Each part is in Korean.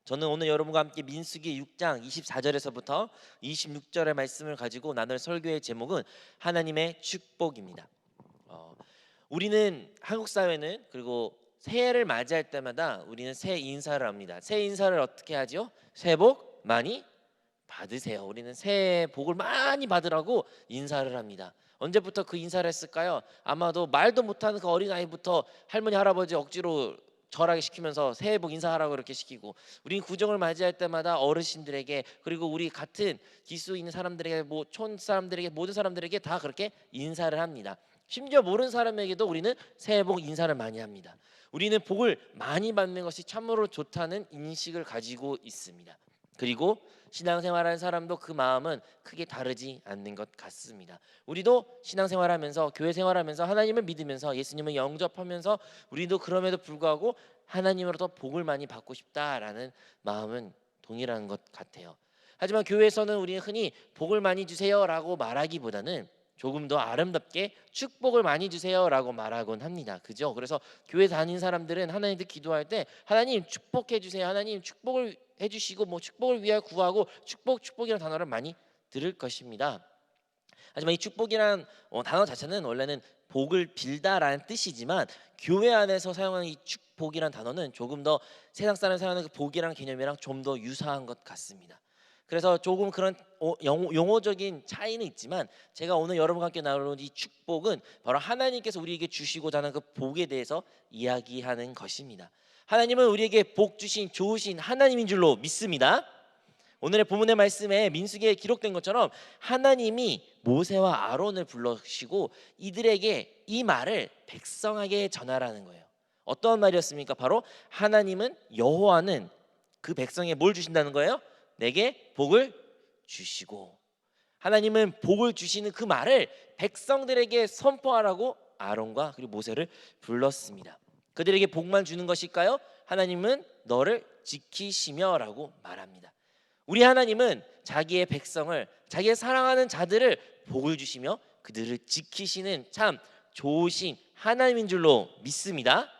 저는 오늘 여러분과 함께 민수기 6장 24절에서부터 26절의 말씀을 가지고 나눌 설교의 제목은 하나님의 축복입니다. 우리는 한국 사회는 그리고 새해를 맞이할 때마다 우리는 새해 인사를 합니다. 새해 인사를 어떻게 하죠? 새해 복 많이 받으세요. 우리는 새해 복을 많이 받으라고 인사를 합니다. 언제부터 그 인사를 했을까요? 아마도 말도 못하는 그 어린아이부터 할머니 할아버지 억지로 절하게 시키면서 새해 복 인사하라고 이렇게 시키고, 우리는 구정을 맞이할 때마다 어르신들에게, 그리고 우리 같은 기수 있는 사람들에게, 뭐 촌 사람들에게, 모든 사람들에게 다 그렇게 인사를 합니다. 심지어 모르는 사람에게도 우리는 새해 복 인사를 많이 합니다. 우리는 복을 많이 받는 것이 참으로 좋다는 인식을 가지고 있습니다. 그리고 신앙생활하는 사람도 그 마음은 크게 다르지 않는 것 같습니다. 우리도 신앙생활하면서, 교회 생활하면서, 하나님을 믿으면서, 예수님을 영접하면서 우리도 그럼에도 불구하고 하나님으로부터 복을 많이 받고 싶다라는 마음은 동일한 것 같아요. 하지만 교회에서는 우리는 흔히 복을 많이 주세요라고 말하기보다는 조금 더 아름답게 축복을 많이 주세요라고 말하곤 합니다. 그죠? 그래서 교회 다니는 사람들은 하나님께 기도할 때 하나님 축복해 주세요, 하나님 축복을 해주시고, 뭐 축복을 위하여 구하고, 축복이라는 단어를 많이 들을 것입니다. 하지만 이 축복이라는 단어 자체는 원래는 복을 빌다라는 뜻이지만, 교회 안에서 사용하는 이 축복이라는 단어는 조금 더 세상 사람 사용하는 그 복이라는 개념이랑 좀 더 유사한 것 같습니다. 그래서 조금 그런 용어적인 차이는 있지만, 제가 오늘 여러분과 함께 나누는 이 축복은 바로 하나님께서 우리에게 주시고자 하는 그 복에 대해서 이야기하는 것입니다. 하나님은 우리에게 복 주신 좋으신 하나님인 줄로 믿습니다. 오늘의 본문의 말씀에 민수기에 기록된 것처럼 하나님이 모세와 아론을 불러시고 이들에게 이 말을 백성에게 전하라는 거예요. 어떤 말이었습니까? 바로 하나님은, 여호와는 그 백성에 뭘 주신다는 거예요? 내게 복을 주시고. 하나님은 복을 주시는 그 말을 백성들에게 선포하라고 아론과 그리고 모세를 불렀습니다. 그들에게 복만 주는 것일까요? 하나님은 너를 지키시며라고 말합니다. 우리 하나님은 자기의 백성을, 자기의 사랑하는 자들을 복을 주시며 그들을 지키시는 참 좋으신 하나님인 줄로 믿습니다.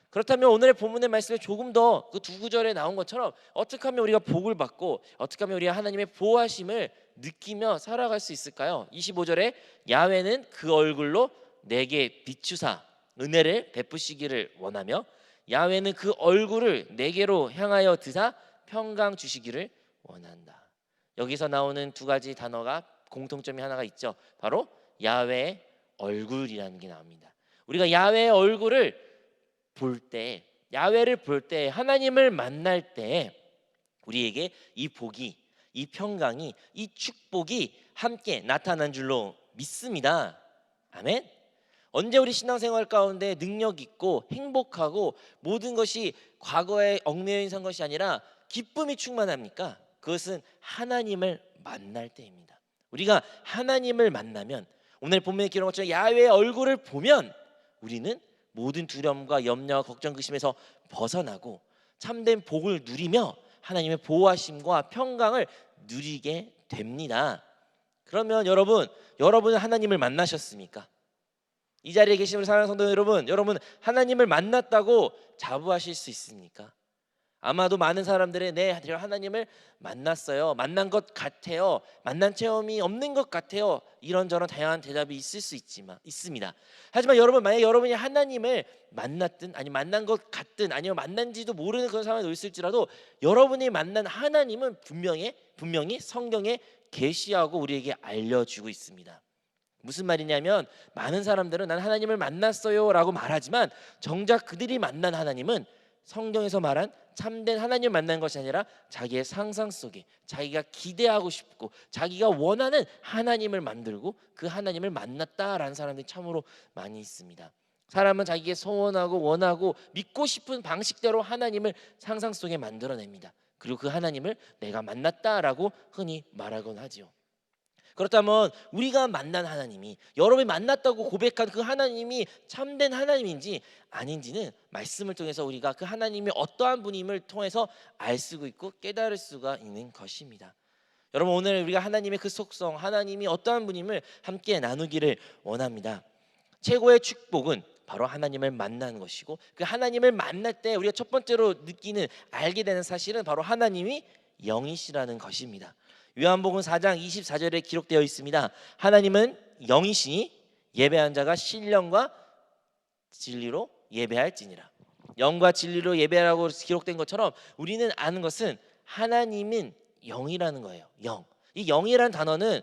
그렇다면 오늘의 본문의 말씀에 조금 더 그 두 구절에 나온 것처럼 어떻게 하면 우리가 복을 받고, 어떻게 하면 우리가 하나님의 보호하심을 느끼며 살아갈 수 있을까요? 25절에 야훼는 그 얼굴로 내게 비추사 은혜를 베푸시기를 원하며, 야훼는 그 얼굴을 내게로 향하여 드사 평강 주시기를 원한다. 여기서 나오는 두 가지 단어가 공통점이 하나가 있죠. 바로 야훼의 얼굴이라는 게 나옵니다. 우리가 야훼의 얼굴을 볼 때, 야훼를 볼 때, 하나님을 만날 때 우리에게 이 복이, 이 평강이, 이 축복이 함께 나타난 줄로 믿습니다. 아멘. 언제 우리 신앙생활 가운데 능력 있고 행복하고 모든 것이 과거에 얽매여 있는 것이 아니라 기쁨이 충만합니까? 그것은 하나님을 만날 때입니다. 우리가 하나님을 만나면, 오늘 본문에 기록한 것처럼 야훼의 얼굴을 보면 우리는 모든 두려움과 염려와 걱정, 근심에서 벗어나고 참된 복을 누리며 하나님의 보호하심과 평강을 누리게 됩니다. 그러면 여러분은 하나님을 만나셨습니까? 이 자리에 계신 우리 사랑하는 성도 여러분, 여러분 하나님을 만났다고 자부하실 수 있습니까? 아마도 많은 사람들이 네, 제가 하나님을 만났어요, 만난 것 같아요, 만난 체험이 없는 것 같아요, 이런저런 다양한 대답이 있을 수 있습니다. 하지만 여러분, 만약 여러분이 하나님을 만났든 아니 만난 것 같든 아니면 만난지도 모르는 그런 상황에 있을지라도 여러분이 만난 하나님은 분명히 성경에 계시하고 우리에게 알려주고 있습니다. 무슨 말이냐면, 많은 사람들은 난 하나님을 만났어요 라고 말하지만 정작 그들이 만난 하나님은 성경에서 말한 참된 하나님을 만난 것이 아니라 자기의 상상 속에 자기가 기대하고 싶고 자기가 원하는 하나님을 만들고 그 하나님을 만났다라는 사람들이 참으로 많이 있습니다. 사람은 자기의 소원하고 원하고 믿고 싶은 방식대로 하나님을 상상 속에 만들어냅니다. 그리고 그 하나님을 내가 만났다라고 흔히 말하곤 하지요. 그렇다면 우리가 만난 하나님이, 여러분이 만났다고 고백한 그 하나님이 참된 하나님인지 아닌지는 말씀을 통해서 우리가 그 하나님이 어떠한 분임을 통해서 알 수 있고 깨달을 수가 있는 것입니다. 여러분, 오늘 우리가 하나님의 그 속성, 하나님이 어떠한 분임을 함께 나누기를 원합니다. 최고의 축복은 바로 하나님을 만나는 것이고, 그 하나님을 만날 때 우리가 첫 번째로 느끼는 알게 되는 사실은 바로 하나님이 영이시라는 것입니다. 요한복음 4장 24절에 기록되어 있습니다. 하나님은 영이시니 예배한 자가 신령과 진리로 예배할지니라. 영과 진리로 예배하라고 기록된 것처럼 우리는 아는 것은 하나님은 영이라는 거예요. 영. 이 영이라는 단어는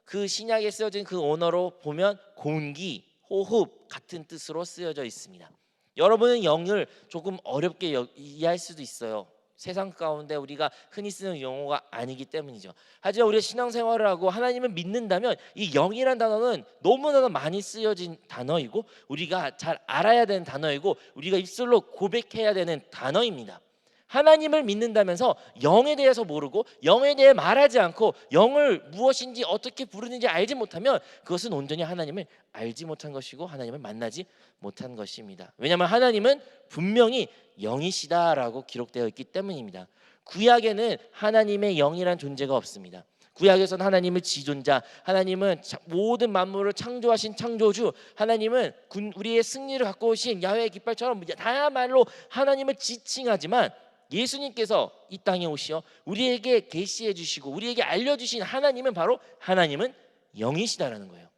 그 신약에 쓰여진 그 언어로 보면 공기, 호흡 같은 뜻으로 쓰여져 있습니다. 여러분은 영을 조금 어렵게 이해할 수도 있어요. 세상 가운데 우리가 흔히 쓰는 용어가 아니기 때문이죠. 하지만 우리가 신앙생활을 하고 하나님을 믿는다면 이 영이라는 단어는 너무나 많이 쓰여진 단어이고 우리가 잘 알아야 되는 단어이고 우리가 입술로 고백해야 되는 단어입니다. 하나님을 믿는다면서 영에 대해서 모르고 영에 대해 말하지 않고 영을 무엇인지 어떻게 부르는지 알지 못하면 그것은 온전히 하나님을 알지 못한 것이고 하나님을 만나지 못한 것입니다. 왜냐하면 하나님은 분명히 영이시다라고 기록되어 있기 때문입니다. 구약에는 하나님의 영이란 존재가 없습니다. 구약에서는 하나님은 지존자, 하나님은 모든 만물을 창조하신 창조주, 하나님은 우리의 승리를 갖고 오신 야훼의 깃발처럼 다야말로 하나님을 지칭하지만 예수님께서 이 땅에 오시어 우리에게 계시해 주시고 우리에게 알려주신 하나님은 바로 하나님은 영이시다라는 거예요.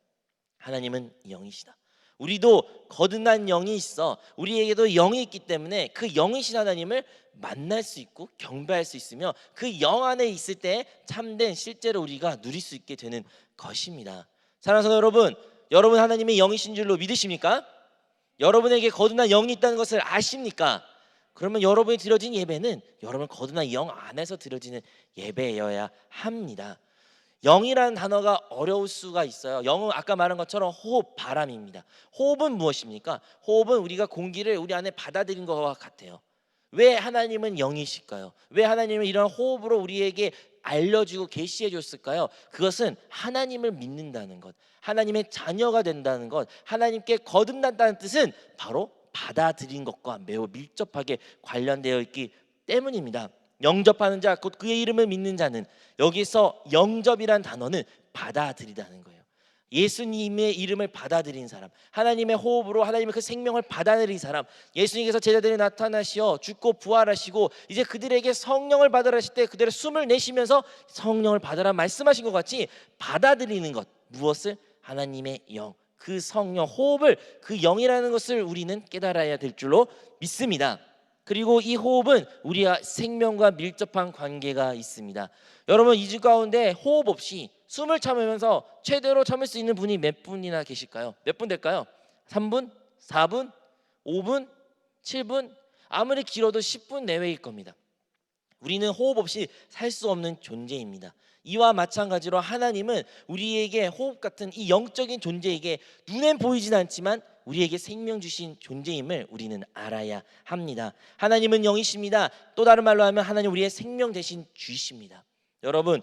하나님은 영이시다. 우리도 거듭난 영이 있어 우리에게도 영이 있기 때문에 그 영이신 하나님을 만날 수 있고 경배할 수 있으며 그 영 안에 있을 때 참된 실제로 우리가 누릴 수 있게 되는 것입니다. 사랑하는 성도 여러분, 여러분 하나님의 영이신 줄로 믿으십니까? 여러분에게 거듭난 영이 있다는 것을 아십니까? 그러면 여러분이 드려진 예배는 여러분 거듭난 영 안에서 드려지는 예배여야 합니다. 영이라는 단어가 어려울 수가 있어요. 영은 아까 말한 것처럼 호흡, 바람입니다. 호흡은 무엇입니까? 호흡은 우리가 공기를 우리 안에 받아들인 것과 같아요. 왜 하나님은 영이실까요? 왜 하나님은 이런 호흡으로 우리에게 알려주고 계시해 줬을까요? 그것은 하나님을 믿는다는 것, 하나님의 자녀가 된다는 것, 하나님께 거듭난다는 뜻은 바로 받아들인 것과 매우 밀접하게 관련되어 있기 때문입니다. 영접하는 자, 곧 그의 이름을 믿는 자는, 여기서 영접이란 단어는 받아들이다는 거예요. 예수님의 이름을 받아들인 사람, 하나님의 호흡으로 하나님의 그 생명을 받아들인 사람, 예수님께서 제자들이 나타나시어 죽고 부활하시고 이제 그들에게 성령을 받으라 하실 때 그들의 숨을 내쉬면서 성령을 받으라 말씀하신 것 같이 받아들이는 것, 무엇을? 하나님의 영, 그 성령, 호흡을, 그 영이라는 것을 우리는 깨달아야 될 줄로 믿습니다. 그리고 이 호흡은 우리와 생명과 밀접한 관계가 있습니다. 여러분, 이 주 가운데 호흡 없이 숨을 참으면서 최대로 참을 수 있는 분이 몇 분이나 계실까요? 몇 분 될까요? 3분? 4분? 5분? 7분? 아무리 길어도 10분 내외일 겁니다. 우리는 호흡 없이 살 수 없는 존재입니다. 이와 마찬가지로 하나님은 우리에게 호흡 같은 이 영적인 존재에게 눈엔 보이진 않지만 우리에게 생명 주신 존재임을 우리는 알아야 합니다. 하나님은 영이십니다. 또 다른 말로 하면 하나님 우리의 생명 대신 주이십니다. 여러분,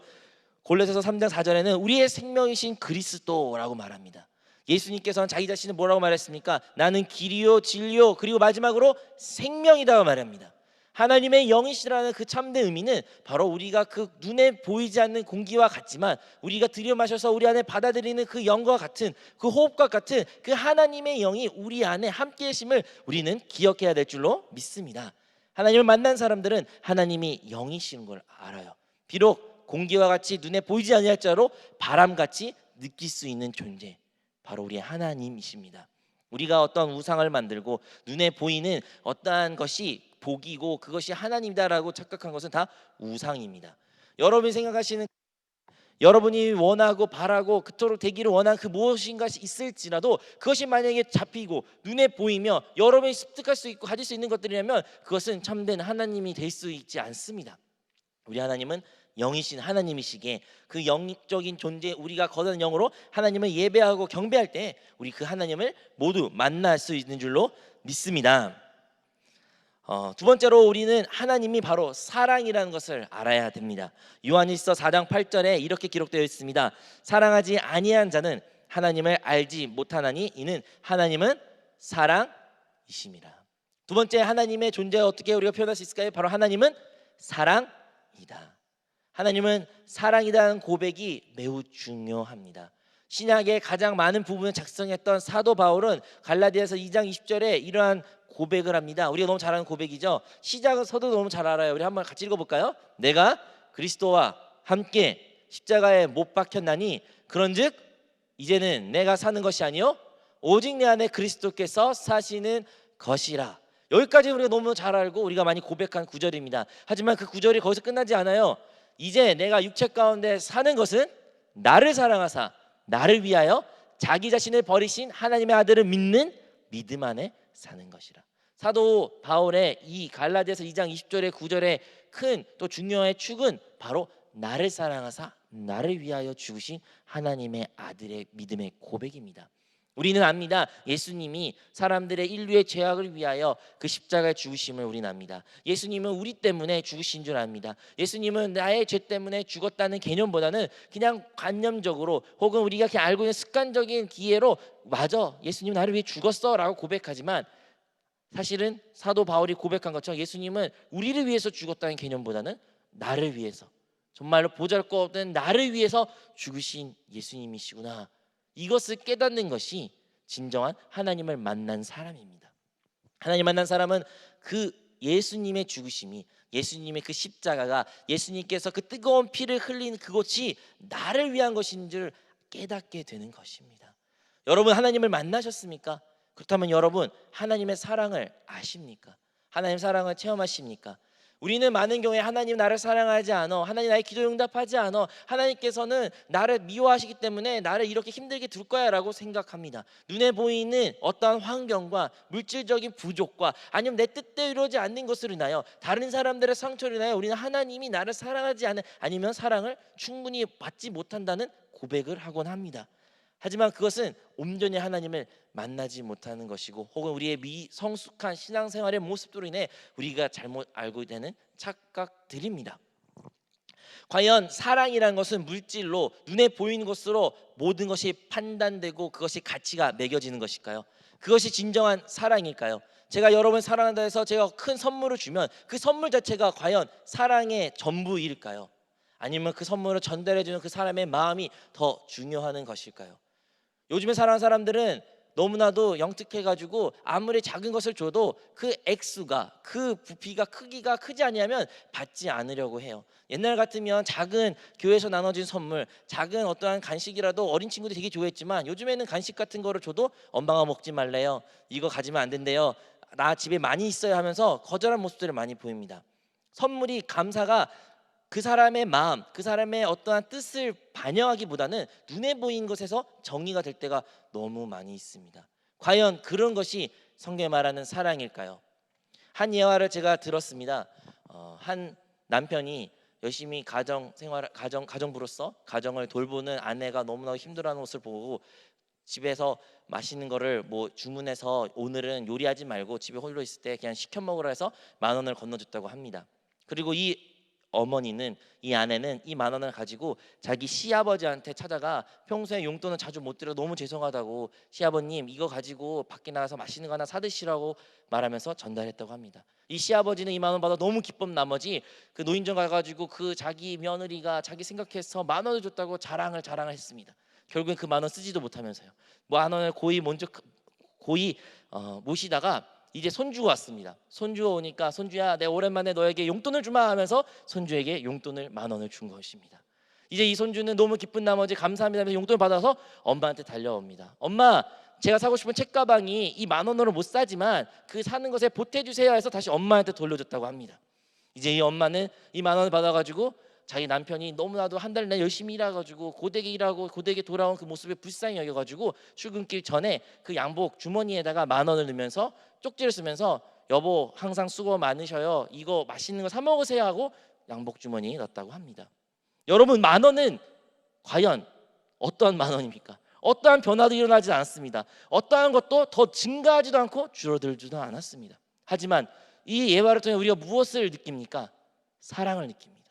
골로새서 3장 4절에는 우리의 생명이신 그리스도라고 말합니다. 예수님께서는 자기 자신을 뭐라고 말했습니까? 나는 길이요 진리요 그리고 마지막으로 생명이라고 말합니다. 하나님의 영이시라는 그 참된 의미는 바로 우리가 그 눈에 보이지 않는 공기와 같지만 우리가 들여 마셔서 우리 안에 받아들이는 그 영과 같은, 그 호흡과 같은 그 하나님의 영이 우리 안에 함께 계심을 우리는 기억해야 될 줄로 믿습니다. 하나님을 만난 사람들은 하나님이 영이신 걸 알아요. 비록 공기와 같이 눈에 보이지 아니할자로 바람같이 느낄 수 있는 존재, 바로 우리 하나님이십니다. 우리가 어떤 우상을 만들고 눈에 보이는 어떠한 것이 복이고 그것이 하나님이다라고 착각한 것은 다 우상입니다. 여러분이 생각하시는, 여러분이 원하고 바라고 그토록 되기를 원한 그 무엇인가 있을지라도 그것이 만약에 잡히고 눈에 보이며 여러분이 습득할 수 있고 가질 수 있는 것들이라면 그것은 참된 하나님이 될 수 있지 않습니다. 우리 하나님은 영이신 하나님이시기에 그 영적인 존재, 우리가 거듭난 영으로 하나님을 예배하고 경배할 때 우리 그 하나님을 모두 만날 수 있는 줄로 믿습니다. 두 번째로 우리는 하나님이 바로 사랑이라는 것을 알아야 됩니다. 요한일서 4장 8절에 이렇게 기록되어 있습니다. 사랑하지 아니한 자는 하나님을 알지 못하나니 이는 하나님은 사랑이심이라. 두 번째, 하나님의 존재 어떻게 우리가 표현할 수 있을까요? 바로 하나님은 사랑이다. 하나님은 사랑이라는 고백이 매우 중요합니다. 신약의 가장 많은 부분을 작성했던 사도 바울은 갈라디아서 2장 20절에 이러한 고백을 합니다. 우리가 너무 잘 아는 고백이죠. 시작은 서도 너무 잘 알아요. 우리 한번 같이 읽어볼까요? 내가 그리스도와 함께 십자가에 못 박혔나니 그런즉 이제는 내가 사는 것이 아니요 오직 내 안에 그리스도께서 사시는 것이라. 여기까지 우리가 너무 잘 알고 우리가 많이 고백한 구절입니다. 하지만 그 구절이 거기서 끝나지 않아요. 이제 내가 육체 가운데 사는 것은 나를 사랑하사 나를 위하여 자기 자신을 버리신 하나님의 아들을 믿는 믿음 안에 사는 것이라. 사도 바울의 이 갈라디아서 2장 20절의 구절의 큰 또 중요한 축은 바로 나를 사랑하사 나를 위하여 죽으신 하나님의 아들의 믿음의 고백입니다. 우리는 압니다. 예수님이 사람들의 인류의 죄악을 위하여 그 십자가에 죽으심을 우리는 압니다. 예수님은 우리 때문에 죽으신 줄 압니다. 예수님은 나의 죄 때문에 죽었다는 개념보다는 그냥 관념적으로 혹은 우리가 그냥 알고 있는 습관적인 기회로 맞아 예수님 나를 위해 죽었어 라고 고백하지만 사실은 사도 바울이 고백한 것처럼 예수님은 우리를 위해서 죽었다는 개념보다는 나를 위해서 정말로 보잘것없는 나를 위해서 죽으신 예수님이시구나. 이것을 깨닫는 것이 진정한 하나님을 만난 사람입니다. 하나님 만난 사람은 그 예수님의 죽으심이 예수님의 그 십자가가 예수님께서 그 뜨거운 피를 흘린 그것이 나를 위한 것인 줄 깨닫게 되는 것입니다. 여러분 하나님을 만나셨습니까? 그렇다면 여러분 하나님의 사랑을 아십니까? 하나님 사랑을 체험하십니까? 우리는 많은 경우에 하나님 나를 사랑하지 않아, 하나님 나의 기도 응답하지 않아, 하나님께서는 나를 미워하시기 때문에 나를 이렇게 힘들게 둘 거야 라고 생각합니다. 눈에 보이는 어떠한 환경과 물질적인 부족과 아니면 내 뜻대로 이루어지지 않는 것으로 인하여 다른 사람들의 상처로 인하여 우리는 하나님이 나를 사랑하지 않은 아니면 사랑을 충분히 받지 못한다는 고백을 하곤 합니다. 하지만 그것은 온전히 하나님을 만나지 못하는 것이고 혹은 우리의 미성숙한 신앙생활의 모습으로 인해 우리가 잘못 알고 되는 착각들입니다. 과연 사랑이라는 것은 물질로 눈에 보이는 것으로 모든 것이 판단되고 그것이 가치가 매겨지는 것일까요? 그것이 진정한 사랑일까요? 제가 여러분 사랑한다 해서 제가 큰 선물을 주면 그 선물 자체가 과연 사랑의 전부일까요? 아니면 그 선물을 전달해주는 그 사람의 마음이 더 중요한 것일까요? 요즘에 사랑하는 사람들은 너무나도 영특해가지고 아무리 작은 것을 줘도 그 액수가 그 부피가 크기가 크지 않으면 받지 않으려고 해요. 옛날 같으면 작은 교회에서 나눠진 선물, 작은 어떠한 간식이라도 어린 친구들이 되게 좋아했지만 요즘에는 간식 같은 거를 줘도 엄마가 먹지 말래요. 이거 가지면 안 된대요. 나 집에 많이 있어요 하면서 거절한 모습들을 많이 보입니다. 선물이 감사가 그 사람의 마음, 그 사람의 어떠한 뜻을 반영하기보다는 눈에 보이는 것에서 정의가 될 때가 너무 많이 있습니다. 과연 그런 것이 성경에 말하는 사랑일까요? 한 예화를 제가 들었습니다. 한 남편이 열심히 가정부로서 가정을 돌보는 아내가 너무나 힘들어하는 것을 보고 집에서 맛있는 거를 뭐 주문해서 오늘은 요리하지 말고 집에 홀로 있을 때 그냥 시켜 먹으라 해서 10,000원을 건너줬다고 합니다. 그리고 이 어머니는 이 아내는 이 10,000원을 가지고 자기 시아버지한테 찾아가 평소에 용돈을 자주 못 드려 너무 죄송하다고 시아버님 이거 가지고 밖에 나가서 맛있는 거 하나 사드시라고 말하면서 전달했다고 합니다. 이 시아버지는 이 10,000원 받아 너무 기쁜 나머지 그 노인정 가가지고 그 자기 며느리가 자기 생각해서 10,000원을 줬다고 자랑을 했습니다. 결국엔 그 10,000원 쓰지도 못하면서요. 10,000원을 고이 모시다가 이제 손주가 왔습니다. 손주가 오니까 손주야 내가 오랜만에 너에게 용돈을 주마 하면서 손주에게 용돈을 10,000원을 준 것입니다. 이제 이 손주는 너무 기쁜 나머지 감사합니다 하면서 용돈을 받아서 엄마한테 달려옵니다. 엄마 제가 사고 싶은 책가방이 이 10,000원으로 못 사지만 그 사는 것에 보태주세요 해서 다시 엄마한테 돌려줬다고 합니다. 이제 이 엄마는 이 10,000원을 받아가지고 자기 남편이 너무나도 한 달 내 열심히 일해가지고 고되게 일하고 고되게 돌아온 그 모습에 불쌍히 여겨가지고 출근길 전에 그 양복 주머니에다가 10,000원을 넣으면서 쪽지를 쓰면서 여보 항상 수고 많으셔요. 이거 맛있는 거 사 먹으세요 하고 양복 주머니에 넣었다고 합니다. 여러분 10,000원은 과연 어떠한 10,000원입니까? 어떠한 변화도 일어나지 않았습니다. 어떠한 것도 더 증가하지도 않고 줄어들지도 않았습니다. 하지만 이 예화를 통해 우리가 무엇을 느낍니까? 사랑을 느낍니다.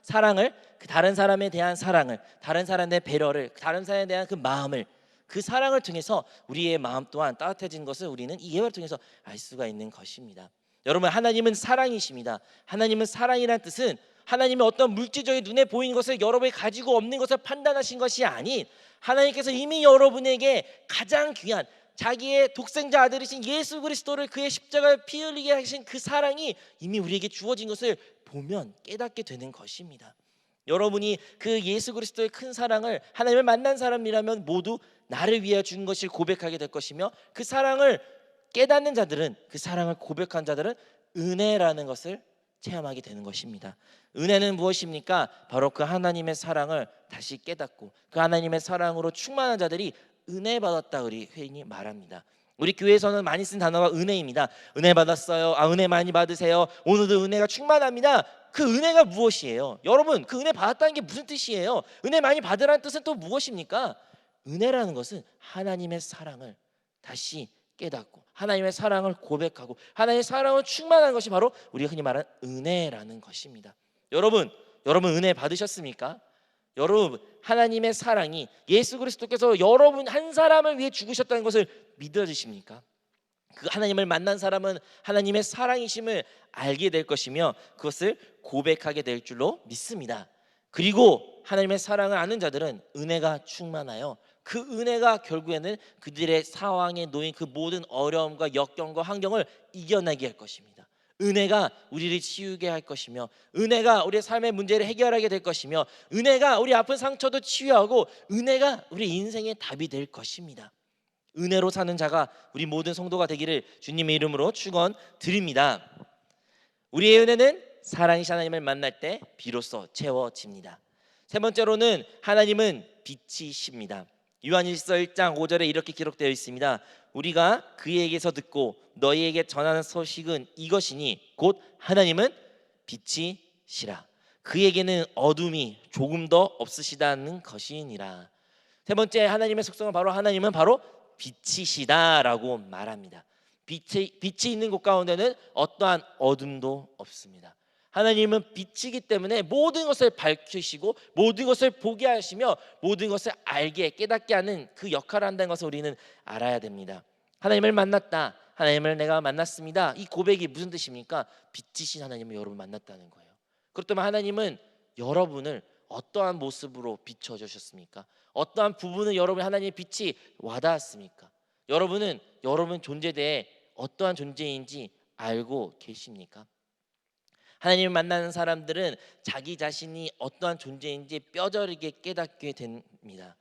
사랑을 그 다른 사람에 대한 사랑을 다른 사람에 대한 배려를 다른 사람에 대한 그 마음을 그 사랑을 통해서 우리의 마음 또한 따뜻해진 것을 우리는 이 예화를 통해서 알 수가 있는 것입니다. 여러분 하나님은 사랑이십니다. 하나님은 사랑이란 뜻은 하나님의 어떤 물질적인 눈에 보이는 것을 여러분이 가지고 없는 것을 판단하신 것이 아닌 하나님께서 이미 여러분에게 가장 귀한 자기의 독생자 아들이신 예수 그리스도를 그의 십자가에 피 흘리게 하신 그 사랑이 이미 우리에게 주어진 것을 보면 깨닫게 되는 것입니다. 여러분이 그 예수 그리스도의 큰 사랑을 하나님을 만난 사람이라면 모두 나를 위해 준 것을 고백하게 될 것이며 그 사랑을 깨닫는 자들은 그 사랑을 고백한 자들은 은혜라는 것을 체험하게 되는 것입니다. 은혜는 무엇입니까? 바로 그 하나님의 사랑을 다시 깨닫고 그 하나님의 사랑으로 충만한 자들이 은혜 받았다 우리 흔히 말합니다. 우리 교회에서는 많이 쓴 단어가 은혜입니다. 은혜 받았어요. 은혜 많이 받으세요. 오늘도 은혜가 충만합니다. 그 은혜가 무엇이에요? 여러분, 그 은혜 받았다는 게 무슨 뜻이에요? 은혜 많이 받으라는 뜻은 또 무엇입니까? 은혜라는 것은 하나님의 사랑을 다시 깨닫고 하나님의 사랑을 고백하고 하나님의 사랑을 충만한 것이 바로 우리가 흔히 말하는 은혜라는 것입니다. 여러분 은혜 받으셨습니까? 여러분, 하나님의 사랑이 예수 그리스도께서 여러분 한 사람을 위해 죽으셨다는 것을 믿어지십니까? 그 하나님을 만난 사람은 하나님의 사랑이심을 알게 될 것이며 그것을 고백하게 될 줄로 믿습니다. 그리고 하나님의 사랑을 아는 자들은 은혜가 충만하여 그 은혜가 결국에는 그들의 상황에 놓인 그 모든 어려움과 역경과 환경을 이겨내게 할 것입니다. 은혜가 우리를 치유게 할 것이며 은혜가 우리의 삶의 문제를 해결하게 될 것이며 은혜가 우리 아픈 상처도 치유하고 은혜가 우리 인생의 답이 될 것입니다. 은혜로 사는 자가 우리 모든 성도가 되기를 주님의 이름으로 축원드립니다. 우리의 은혜는 사랑이신 하나님을 만날 때 비로소 채워집니다. 세 번째로는 하나님은 빛이십니다. 요한일서 1장 5절에 이렇게 기록되어 있습니다. 우리가 그에게서 듣고 너희에게 전하는 소식은 이것이니 곧 하나님은 빛이시라. 그에게는 어둠이 조금 더 없으시다는 것이니라. 세 번째 하나님의 속성은 바로 하나님은 바로 빛이시다라고 말합니다. 빛이 있는 곳 가운데는 어떠한 어둠도 없습니다. 하나님은 빛이기 때문에 모든 것을 밝히시고 모든 것을 보게 하시며 모든 것을 알게 깨닫게 하는 그 역할을 한다는 것을 우리는 알아야 됩니다. 하나님을 만났다, 하나님을 내가 만났습니다. 이 고백이 무슨 뜻입니까? 빛이신 하나님을 여러분 만났다는 거예요. 그렇다면 하나님은 여러분을 어떠한 모습으로 비춰주셨습니까? 어떠한 부분을 여러분 하나님의 빛이 와닿았습니까? 여러분은 여러분 존재에 대해 어떠한 존재인지 알고 계십니까? 하나님을 만나는 사람들은 자기 자신이 어떠한 존재인지 뼈저리게 깨닫게 됩니다.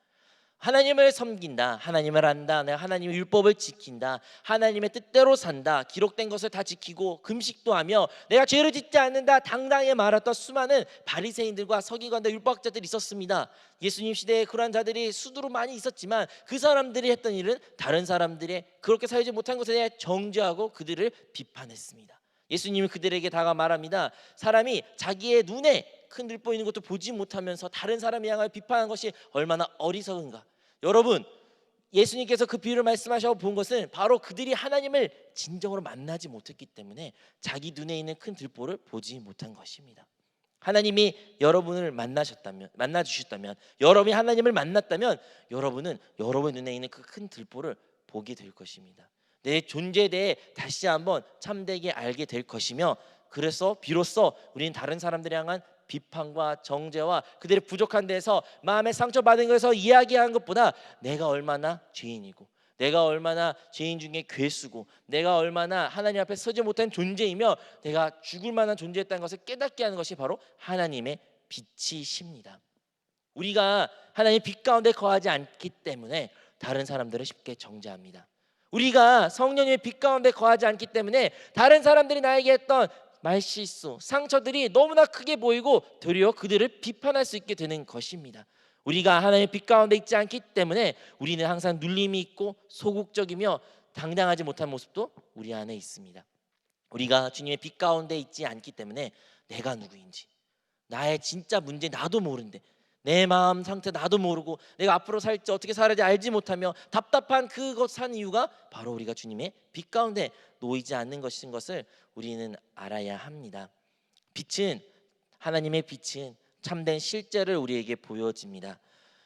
하나님을 섬긴다, 하나님을 안다, 내가 하나님의 율법을 지킨다, 하나님의 뜻대로 산다, 기록된 것을 다 지키고 금식도 하며 내가 죄를 짓지 않는다 당당히 말했던 수많은 바리새인들과 서기관들 율법학자들이 있었습니다. 예수님 시대에 그러한 자들이 수두로 많이 있었지만 그 사람들이 했던 일은 다른 사람들의 그렇게 살지 못한 것에 대해 정죄하고 그들을 비판했습니다. 예수님이 그들에게 다가 말합니다. 사람이 자기의 눈에 큰 들보 있는 것도 보지 못하면서 다른 사람을 향하여 비판하는 것이 얼마나 어리석은가. 여러분, 예수님께서 그 비유를 말씀하셔 본 것은 바로 그들이 하나님을 진정으로 만나지 못했기 때문에 자기 눈에 있는 큰 들보를 보지 못한 것입니다. 하나님이 여러분을 만나 주셨다면, 여러분이 하나님을 만났다면 여러분은 여러분 눈에 있는 그 큰 들보를 보게 될 것입니다. 내 존재에 대해 다시 한번 참되게 알게 될 것이며 그래서 비로소 우리는 다른 사람들을 향한 비판과 정죄와 그들의 부족한 데에서 마음에 상처받은 것에서 이야기하는 것보다 내가 얼마나 죄인이고 내가 얼마나 죄인 중에 괴수고 내가 얼마나 하나님 앞에 서지 못한 존재이며 내가 죽을 만한 존재였다는 것을 깨닫게 하는 것이 바로 하나님의 빛이십니다. 우리가 하나님의 빛 가운데 거하지 않기 때문에 다른 사람들을 쉽게 정죄합니다. 우리가 성령의 빛 가운데 거하지 않기 때문에 다른 사람들이 나에게 했던 말실수, 상처들이 너무나 크게 보이고 도리어 그들을 비판할 수 있게 되는 것입니다. 우리가 하나님의 빛 가운데 있지 않기 때문에 우리는 항상 눌림이 있고 소극적이며 당당하지 못한 모습도 우리 안에 있습니다. 우리가 주님의 빛 가운데 있지 않기 때문에 내가 누구인지, 나의 진짜 문제 나도 모르는데 내 마음 상태 나도 모르고 내가 앞으로 살지 어떻게 살아야 지 알지 못하며 답답한 그것 산 이유가 바로 우리가 주님의 빛 가운데 놓이지 않는 것인 것을 우리는 알아야 합니다. 빛은 하나님의 빛은 참된 실제를 우리에게 보여집니다.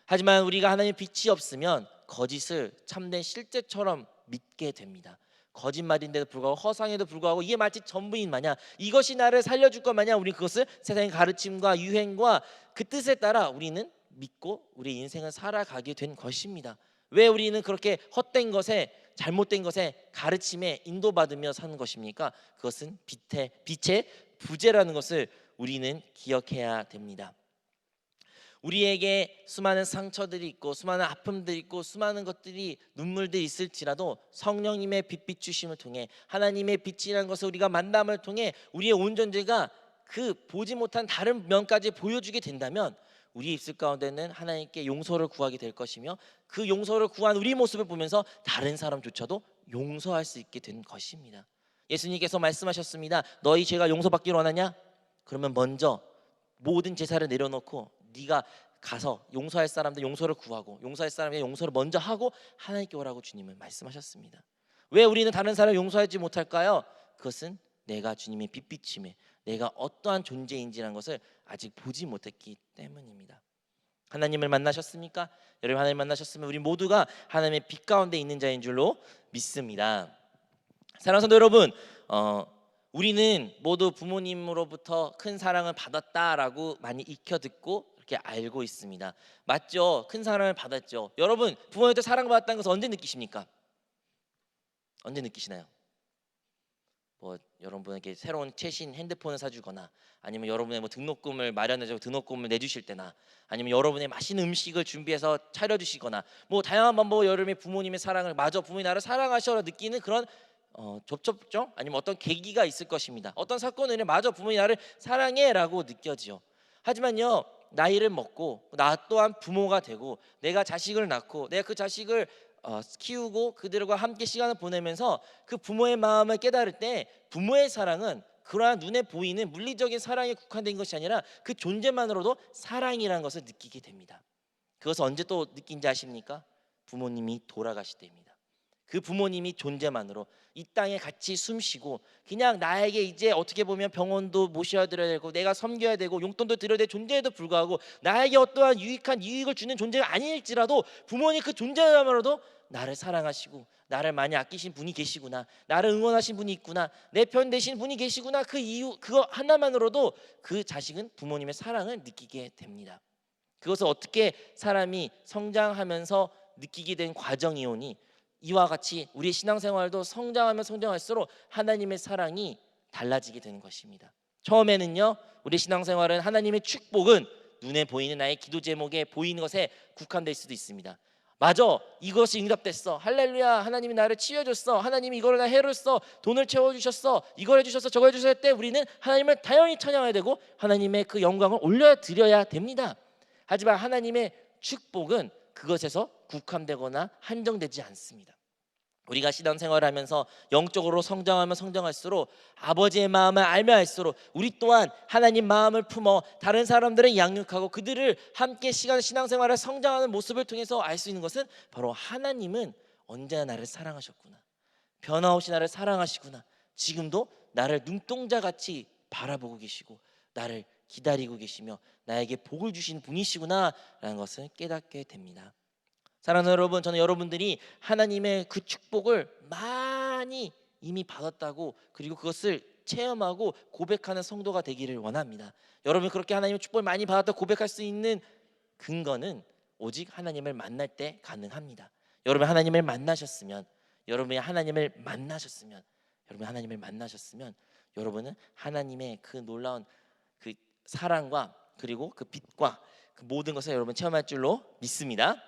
하지만 우리가 하나님의 빛이 없으면 거짓을 참된 실제처럼 믿게 됩니다. 거짓말인데도 불구하고 허상에도 불구하고 이게 마치 전부인 마냥 이것이 나를 살려줄 것 마냥 우리는 그것을 세상의 가르침과 유행과 그 뜻에 따라 우리는 믿고 우리 인생을 살아가게 된 것입니다. 왜 우리는 그렇게 헛된 것에 잘못된 것에 가르침에 인도받으며 사는 것입니까? 그것은 빛의 부재라는 것을 우리는 기억해야 됩니다. 우리에게 수많은 상처들이 있고 수많은 아픔들이 있고 수많은 것들이 눈물들이 있을지라도 성령님의 빛 비추심을 통해 하나님의 빛이라는 것을 우리가 만남을 통해 우리의 온 존재가 그 보지 못한 다른 면까지 보여주게 된다면 우리 입술 가운데는 하나님께 용서를 구하게 될 것이며 그 용서를 구한 우리 모습을 보면서 다른 사람조차도 용서할 수 있게 된 것입니다. 예수님께서 말씀하셨습니다. 너희 죄가 용서받기를 원하냐? 그러면 먼저 모든 제사를 내려놓고 네가 가서 용서할 사람들 용서를 구하고 용서할 사람에게 용서를 먼저 하고 하나님께 오라고 주님은 말씀하셨습니다. 왜 우리는 다른 사람을 용서하지 못할까요? 그것은 내가 주님의 빛비침에 내가 어떠한 존재인지라는 것을 아직 보지 못했기 때문입니다. 하나님을 만나셨습니까? 여러분 하나님 만나셨으면 우리 모두가 하나님의 빛 가운데 있는 자인 줄로 믿습니다. 사랑하는 성도 여러분, 우리는 모두 부모님으로부터 큰 사랑을 받았다라고 많이 익혀 듣고 이렇게 알고 있습니다. 맞죠? 큰 사랑을 받았죠. 여러분 부모님한테 사랑받았다는 것을 언제 느끼십니까? 언제 느끼시나요? 뭐 여러분에게 새로운 최신 핸드폰을 사주거나 아니면 여러분의 뭐 등록금을 마련해서 등록금을 내주실 때나 아니면 여러분의 맛있는 음식을 준비해서 차려주시거나 뭐 다양한 방법으로 여러분의 부모님의 사랑을 마저 부모님 나를 사랑하셔라 느끼는 그런 접촉점 아니면 어떤 계기가 있을 것입니다. 어떤 사건을 마저 부모님 나를 사랑해라고 느껴지요. 하지만요 나이를 먹고 나 또한 부모가 되고 내가 자식을 낳고 내가 그 자식을 키우고 그들과 함께 시간을 보내면서 그 부모의 마음을 깨달을 때 부모의 사랑은 그러한 눈에 보이는 물리적인 사랑에 국한된 것이 아니라 그 존재만으로도 사랑이라는 것을 느끼게 됩니다. 그것을 언제 또 느낀지 아십니까? 부모님이 돌아가실 때입니다. 그 부모님이 존재만으로 이 땅에 같이 숨쉬고 그냥 나에게 이제 어떻게 보면 병원도 모셔야 드려야 되고 내가 섬겨야 되고 용돈도 드려야 될 존재에도 불구하고 나에게 어떠한 유익한 이익을 주는 존재가 아닐지라도 부모님 그 존재만으로도 나를 사랑하시고 나를 많이 아끼신 분이 계시구나, 나를 응원하신 분이 있구나, 내 편 되신 분이 계시구나, 그 이유 그거 하나만으로도 그 자식은 부모님의 사랑을 느끼게 됩니다. 그것을 어떻게 사람이 성장하면서 느끼게 된 과정이오니 이와 같이 우리의 신앙생활도 성장하면 성장할수록 하나님의 사랑이 달라지게 되는 것입니다. 처음에는요 우리 신앙생활은 하나님의 축복은 눈에 보이는 나의 기도 제목에 보이는 것에 국한될 수도 있습니다. 맞아, 이것이 응답됐어, 할렐루야, 하나님이 나를 치유해줬어, 하나님이 이걸 나 해줬어, 돈을 채워주셨어, 이걸 해주셨어, 저걸 해주셨을 때 우리는 하나님을 당연히 찬양해야 되고 하나님의 그 영광을 올려드려야 됩니다. 하지만 하나님의 축복은 그것에서 국한되거나 한정되지 않습니다. 우리가 신앙생활을 하면서 영적으로 성장하면 성장할수록 아버지의 마음을 알면 알수록 우리 또한 하나님 마음을 품어 다른 사람들을 양육하고 그들을 함께 신앙생활을 성장하는 모습을 통해서 알 수 있는 것은 바로 하나님은 언제나 나를 사랑하셨구나, 변함없이 나를 사랑하시구나, 지금도 나를 눈동자같이 바라보고 계시고 나를 기다리고 계시며 나에게 복을 주신 분이시구나 라는 것을 깨닫게 됩니다. 사랑하는 여러분, 저는 여러분들이 하나님의 그 축복을 많이 이미 받았다고 그리고 그것을 체험하고 고백하는 성도가 되기를 원합니다. 여러분 그렇게 하나님의 축복을 많이 받았다고 고백할 수 있는 근거는 오직 하나님을 만날 때 가능합니다. 여러분 하나님을 만나셨으면 여러분이 하나님을 만나셨으면 여러분은 하나님의 그 놀라운 그 사랑과 그리고 그 빛과 그 모든 것을 여러분 체험할 줄로 믿습니다.